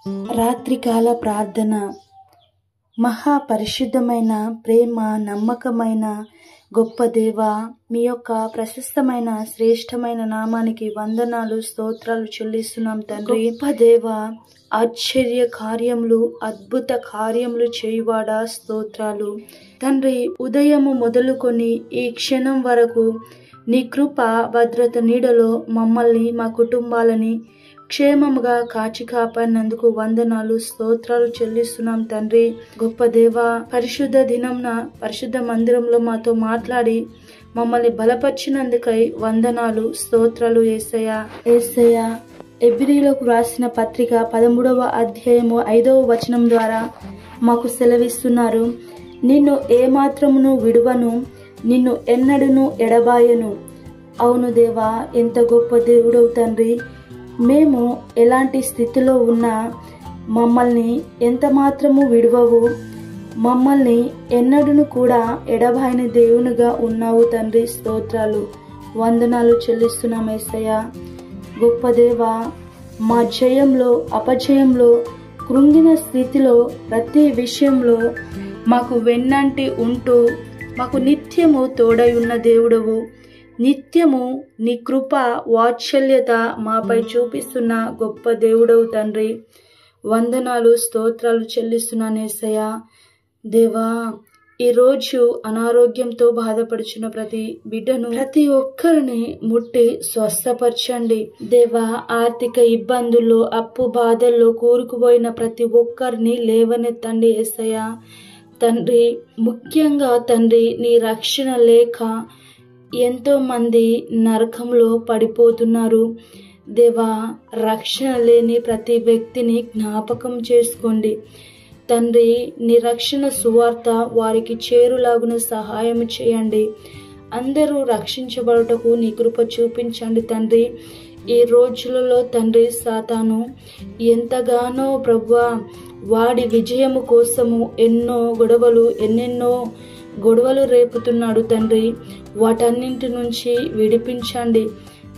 రాత్రికాల ప్రార్థన. మహాపరిశుద్ధమైన ప్రేమ నమ్మకమైన గొప్ప దేవ, మీ యొక్క ప్రశస్తమైన శ్రేష్టమైన నామానికి వందనాలు స్తోత్రాలు చెల్లిస్తున్నాం తండ్రి. గొప్ప దేవ, ఆశ్చర్య కార్యములు అద్భుత కార్యములు చేయువాడా స్తోత్రాలు తండ్రి. ఉదయము మొదలుకొని ఈ క్షణం వరకు నీ కృప భద్రత నీడలో మమ్మల్ని మా కుటుంబాలని క్షేమముగా కాచి కాపాడినందుకు వందనాలు స్తోత్రాలు చెల్లిస్తున్నాం తండ్రి. గొప్ప దేవ, పరిశుద్ధ దినంన పరిశుద్ధ మందిరంలో మాతో మాట్లాడి మమ్మల్ని బలపరిచినందుకై వందనాలు స్తోత్రాలు యేసయ్యా. యేసయ్యా, ఎబ్రీలకు రాసిన పత్రిక 13వ అధ్యాయము 5వ వచనం ద్వారా మాకు సెలవిస్తున్నారు. నిన్ను ఏమాత్రమును విడువను, నిన్ను ఎన్నడూను ఎడబాయను. అవును దేవా, ఎంత గొప్ప దేవుడవు తండ్రి. మేము ఎలాంటి స్థితిలో ఉన్నా మమ్మల్ని ఎంత మాత్రము విడువవు, మమ్మల్ని ఎన్నడూను కూడా ఎడబాయని దేవునిగా ఉన్నావు తండ్రి. స్తోత్రాలు వందనాలు చెల్లిస్తున్నాం యేసయ్యా. గొప్ప దేవా, మా జయంలో అపజయంలో కృంగిన స్థితిలో ప్రతి విషయంలో మాకు వెన్నంటి ఉంటూ మాకు నిత్యము తోడై ఉన్న దేవుడవు. నిత్యము నీ కృప వాత్సల్యత మాపై చూపిస్తున్న గొప్ప దేవుడవు తండ్రి. వందనాలు స్తోత్రాలు చెల్లిస్తున్నాను యేసయ్యా. దేవా, ఈరోజు అనారోగ్యంతో బాధపడుచున్న ప్రతి బిడ్డను ప్రతి ఒక్కరిని ముట్టి స్వస్థపరచండి దేవా. ఆర్థిక ఇబ్బందుల్లో అప్పు బాధల్లో కూరుకుపోయిన ప్రతి ఒక్కరిని లేవనెత్తండి యేసయ్యా. తండ్రి, ముఖ్యంగా తండ్రి, నీ రక్షణ లేక ఎంతో మంది నరకంలో పడిపోతున్నారు దేవా. రక్షణ లేని ప్రతి వ్యక్తిని జ్ఞాపకం చేసుకోండి తండ్రి. నీ రక్షణ సువార్త వారికి చేరులాగున సహాయం చేయండి. అందరూ రక్షించబడుటకు నీ కృప చూపించండి తండ్రి. ఈ రోజులలో తండ్రి, సాతాను ఎంతగానో ప్రభువా వాడి విజయము కోసము ఎన్నెన్నో గొడవలు రేపుతున్నాడు తండ్రి. వాటన్నింటి నుంచి విడిపించండి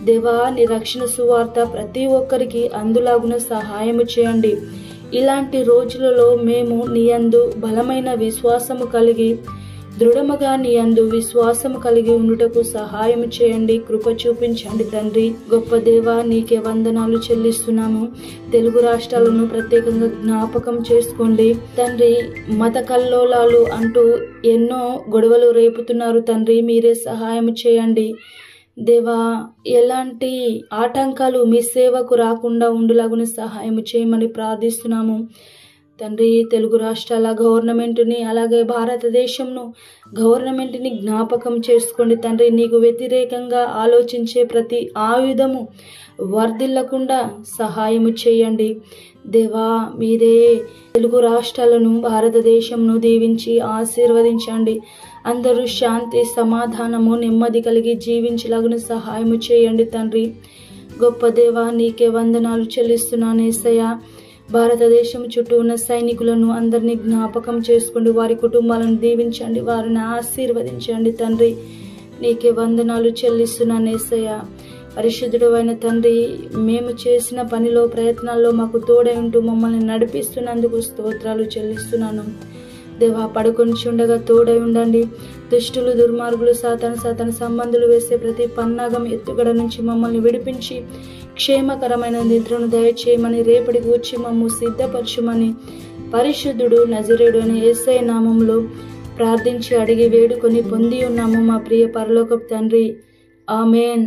దేవా. నీ రక్షణ సువార్త ప్రతి ఒక్కరికి అందులాగున సహాయము చేయండి. ఇలాంటి రోజులలో మేము నీ యందు బలమైన విశ్వాసము కలిగి దృఢముగా నీ యందు విశ్వాసము కలిగి ఉండుటకు సహాయం చేయండి, కృప చూపించండి తండ్రి. గొప్ప దేవా, నీకే వందనాలు చెల్లిస్తున్నాము. తెలుగు రాష్ట్రాలను ప్రత్యేకంగా జ్ఞాపకం చేసుకోండి తండ్రి. మత కల్లోలాలు అంటూ ఎన్నో గొడవలు రేపుతున్నారు తండ్రి. మీరే సహాయం చేయండి దేవా. ఎలాంటి ఆటంకాలు మీ సేవకు రాకుండా ఉండులాగున సహాయం చేయమని ప్రార్థిస్తున్నాము తండ్రి. తెలుగు రాష్ట్రాల గవర్నమెంట్ని అలాగే భారతదేశంను గవర్నమెంట్ని జ్ఞాపకం చేసుకోండి తండ్రి. నీకు వ్యతిరేకంగా ఆలోచించే ప్రతి ఆయుధము వర్ధిల్లకుండా సహాయము చేయండి దేవా. మీరే తెలుగు రాష్ట్రాలను భారతదేశంను దీవించి ఆశీర్వదించండి. అందరూ శాంతి సమాధానము నెమ్మది కలిగి జీవించలాగున సహాయము చేయండి తండ్రి. గొప్ప దేవా, నీకే వందనాలు చెల్లిస్తున్నాను యేసయ్యా. భారతదేశం చుట్టూ ఉన్న సైనికులను అందరినీ జ్ఞాపకం చేసుకోండి. వారి కుటుంబాలను దీవించండి, వారిని ఆశీర్వదించండి తండ్రి. నీకే వందనాలు చెల్లిస్తున్నాను యేసయ్యా. పరిశుద్ధుడు అయిన తండ్రి, మేము చేసిన పనిలో ప్రయత్నాల్లో మాకు తోడై ఉంటూ మమ్మల్ని నడిపిస్తున్నందుకు స్తోత్రాలు చెల్లిస్తున్నాను దేవా. పడుకొని చుండగా తోడై ఉండండి. దుష్టులు దుర్మార్గులు సాతాను సంబంధులు వేసే ప్రతి పన్నాగం ఎత్తుగడ నుంచి మమ్మల్ని విడిపించి క్షేమకరమైన నిద్రను దయచేయమని, రేపటికి వచ్చి మమ్ము సిద్ధపరచుమని పరిశుద్ధుడు నజరేయుడు అనే యేసయ్య నామములో ప్రార్థించి అడిగి వేడుకొని పొంది ఉన్నాము మా ప్రియ పరలోకపు తండ్రి. ఆమేన్.